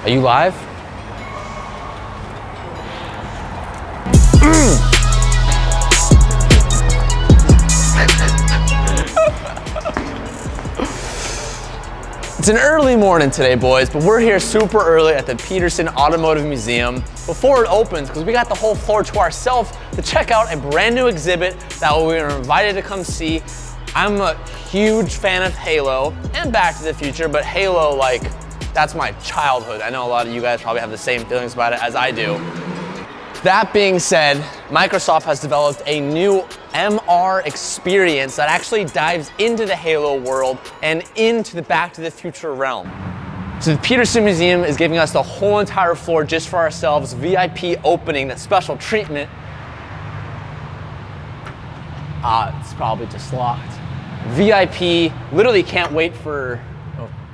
Are you live? It's an early morning today, boys, but we're here super early at the Peterson Automotive Museum before it opens because we got the whole floor to ourselves to check out a brand new exhibit that we were invited to come see. I'm a huge fan of Halo and Back to the Future, but Halo, like, that's my childhood. I know a lot of you guys probably have the same feelings about it as I do. That being said, Microsoft has developed a new MR experience that actually dives into the Halo world and into the Back to the Future realm. So the Peterson Museum is giving us the whole entire floor just for ourselves, VIP opening, that special treatment. It's probably just locked. VIP, literally can't wait for,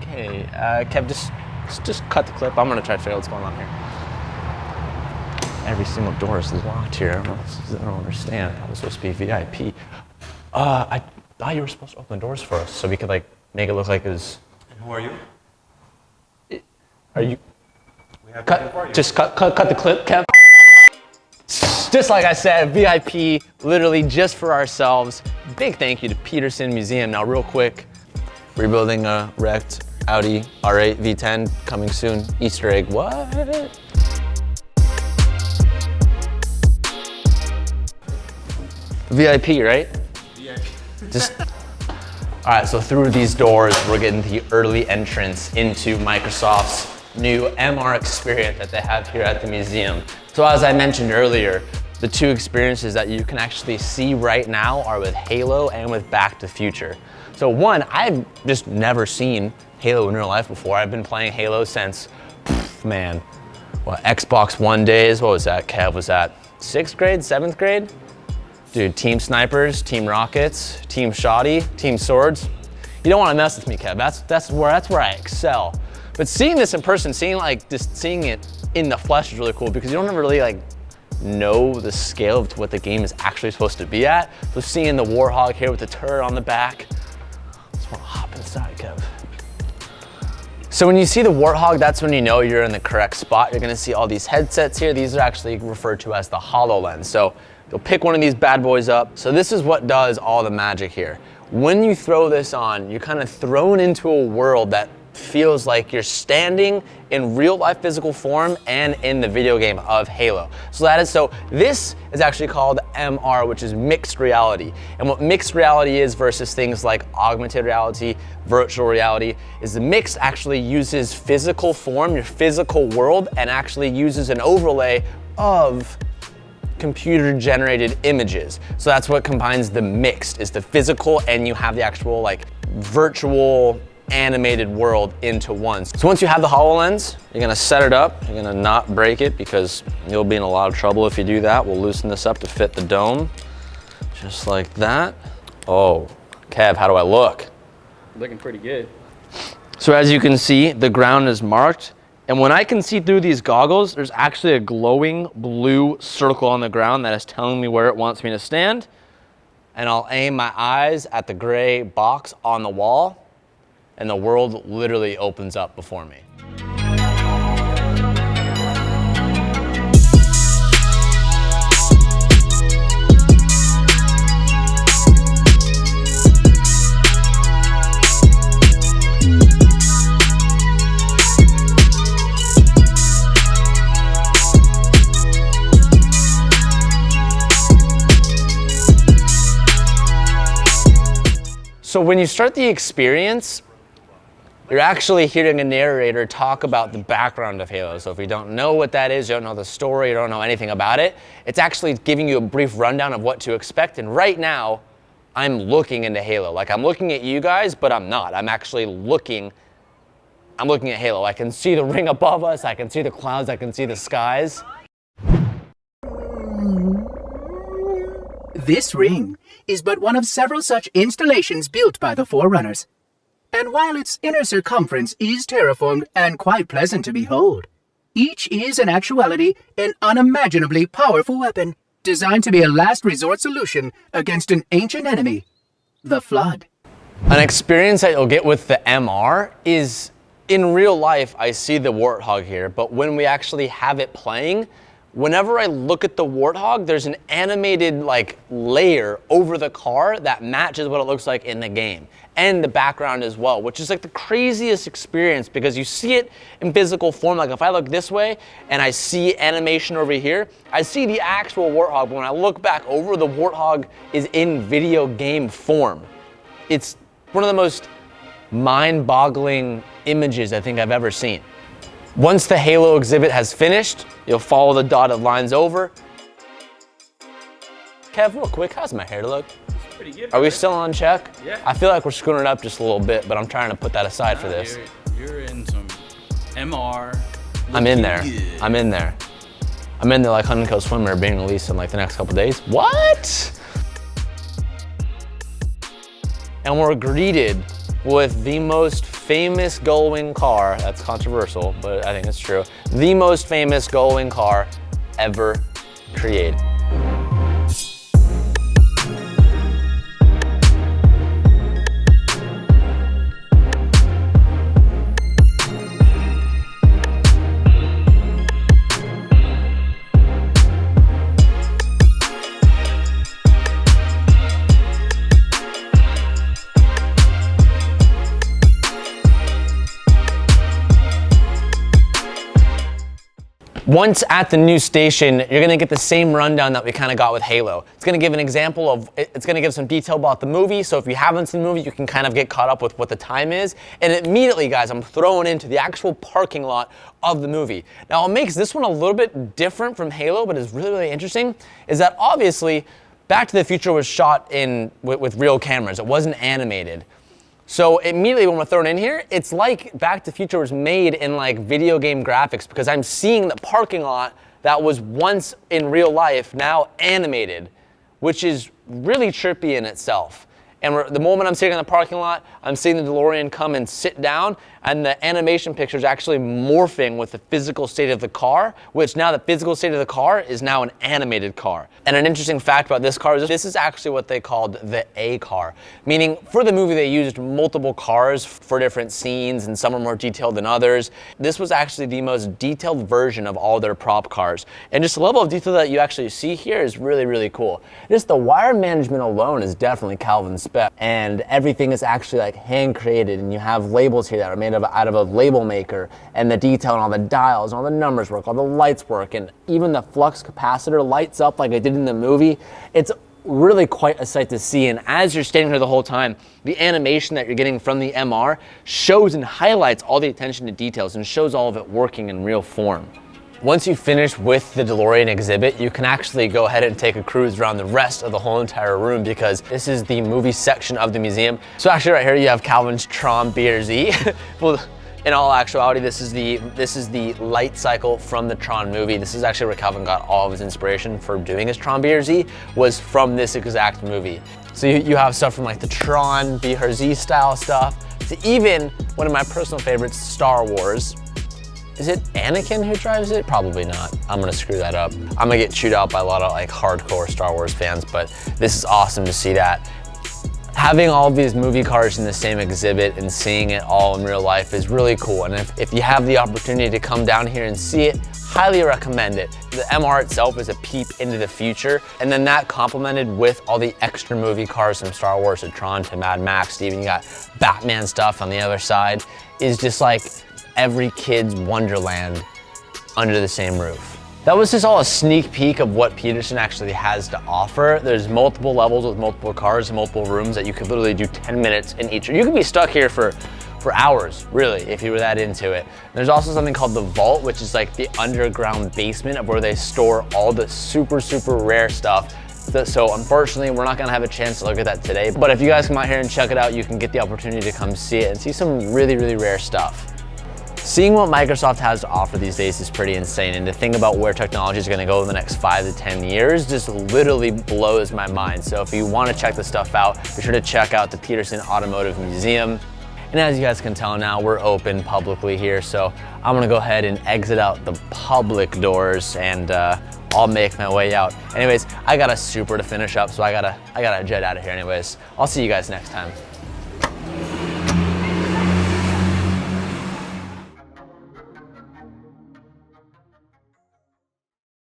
okay, Kev, just cut the clip. I'm gonna try to figure out what's going on here. Every single door is locked here. I don't understand. That was supposed to be VIP. I thought you were supposed to open the doors for us so we could like make it look like it was. And who are you? Are you? We have cut the clip, Kev. Just like I said, VIP, literally just for ourselves. Big thank you to Peterson Museum. Now, real quick, rebuilding a wrecked Audi R8 V10 coming soon. Easter egg. What? VIP, right? VIP. All right, so through these doors, we're getting the early entrance into Microsoft's new MR experience that they have here at the museum. So as I mentioned earlier, the two experiences that you can actually see right now are with Halo and with Back to the Future. So one, I've just never seen Halo in real life before. I've been playing Halo since, man, what, Xbox One days? What was that, Kev? Was that 6th grade, 7th grade? Dude, Team Snipers, Team Rockets, Team Shoddy, Team Swords. You don't want to mess with me, Kev. That's where I excel. But seeing this in person, seeing it in the flesh is really cool because you don't ever really like know the scale of what the game is actually supposed to be at. So seeing the Warthog here with the turret on the back, I just want to hop inside, Kev. So when you see the Warthog, that's when you know you're in the correct spot. You're gonna see all these headsets here. These are actually referred to as the HoloLens. So you'll pick one of these bad boys up. So this is what does all the magic here. When you throw this on, you're kind of thrown into a world that feels like you're standing in real life physical form and in the video game of Halo. So this is actually called MR, which is mixed reality. And what mixed reality is versus things like augmented reality, virtual reality, is the mix actually uses physical form, your physical world, and actually uses an overlay of computer-generated images. So that's what combines the mixed, is the physical and you have the actual like virtual animated world into one. So once you have the HoloLens, you're gonna set it up. You're gonna not break it because you'll be in a lot of trouble if you do that. We'll loosen this up to fit the dome, just like that. Oh, Kev, how do I look? Looking pretty good. So as you can see, the ground is marked. And when I can see through these goggles, there's actually a glowing blue circle on the ground that is telling me where it wants me to stand. And I'll aim my eyes at the gray box on the wall, and the world literally opens up before me. So when you start the experience, you're actually hearing a narrator talk about the background of Halo. So if you don't know what that is, you don't know the story, you don't know anything about it, it's actually giving you a brief rundown of what to expect. And right now, I'm looking into Halo. Like I'm looking at you guys, but I'm not. I'm actually looking at Halo. I can see the ring above us, I can see the clouds, I can see the skies. This ring is but one of several such installations built by the Forerunners. And while its inner circumference is terraformed and quite pleasant to behold, each is in actuality an unimaginably powerful weapon designed to be a last resort solution against an ancient enemy, the Flood. An experience that you'll get with the MR is in real life, I see the Warthog here, but when we actually have it playing, whenever I look at the Warthog, there's an animated like layer over the car that matches what it looks like in the game, and the background as well, which is like the craziest experience because you see it in physical form. Like if I look this way and I see animation over here, I see the actual Warthog. But when I look back over, the Warthog is in video game form. It's one of the most mind-boggling images I think I've ever seen. Once the Halo exhibit has finished, you'll follow the dotted lines over. Kev, real quick, how's my hair look? It's pretty good. Are we still on check? Yeah. I feel like we're screwing it up just a little bit, but I'm trying to put that aside for this. You're in some MR. I'm in there. Good. I'm in there. I'm in there like Honeycomb Swimmer being released in like the next couple days. What? And we're greeted with the most famous gull-wing car, that's controversial, but I think it's true, the most famous gull-wing car ever created. Once at the new station, you're gonna get the same rundown that we kind of got with Halo. It's gonna give an example of, it's gonna give some detail about the movie, so if you haven't seen the movie, you can kind of get caught up with what the time is. And immediately, guys, I'm throwing into the actual parking lot of the movie. Now, what makes this one a little bit different from Halo, but is really, really interesting, is that obviously, Back to the Future was shot with real cameras. It wasn't animated. So immediately when we're thrown in here, it's like Back to the Future was made in like video game graphics because I'm seeing the parking lot that was once in real life now animated, which is really trippy in itself. And the moment I'm sitting in the parking lot, I'm seeing the DeLorean come and sit down, and the animation picture is actually morphing with the physical state of the car, which now the physical state of the car is now an animated car. And an interesting fact about this car is this is actually what they called the A car, meaning for the movie they used multiple cars for different scenes, and some are more detailed than others. This was actually the most detailed version of all their prop cars. And just the level of detail that you actually see here is really, really cool. Just the wire management alone is definitely Calvin's spec, and everything is actually like hand created, and you have labels here that are made out of a label maker, and the detail and all the dials and all the numbers work, all the lights work, and even the flux capacitor lights up like it did in the movie. It's really quite a sight to see, and as you're standing here the whole time, the animation that you're getting from the MR shows and highlights all the attention to details and shows all of it working in real form. Once you finish with the DeLorean exhibit, you can actually go ahead and take a cruise around the rest of the whole entire room because this is the movie section of the museum. So actually right here you have Calvin's Tron BRZ. Well, in all actuality, this is the light cycle from the Tron movie. This is actually where Calvin got all of his inspiration for doing his Tron BRZ, was from this exact movie. So you have stuff from like the Tron BRZ style stuff to even one of my personal favorites, Star Wars. Is it Anakin who drives it? Probably not. I'm gonna screw that up. I'm gonna get chewed out by a lot of like hardcore Star Wars fans, but this is awesome to see that. Having all of these movie cars in the same exhibit and seeing it all in real life is really cool. And if you have the opportunity to come down here and see it, highly recommend it. The MR itself is a peep into the future, and then that complemented with all the extra movie cars from Star Wars to Tron to Mad Max, even you got Batman stuff on the other side, is just like every kid's wonderland under the same roof. That was just all a sneak peek of what Peterson actually has to offer. There's multiple levels with multiple cars and multiple rooms that you could literally do 10 minutes in each. You could be stuck here for hours, really, if you were that into it. There's also something called the Vault, which is like the underground basement of where they store all the super, super rare stuff. So unfortunately, we're not gonna have a chance to look at that today. But if you guys come out here and check it out, you can get the opportunity to come see it and see some really, really rare stuff. Seeing what Microsoft has to offer these days is pretty insane, and to think about where technology is going to go in the next 5 to 10 years just literally blows my mind. So if you want to check this stuff out, be sure to check out the Peterson Automotive Museum. And as you guys can tell now, we're open publicly here, so I'm going to go ahead and exit out the public doors and I'll make my way out. Anyways, I got a super to finish up, so I gotta jet out of here anyways. I'll see you guys next time.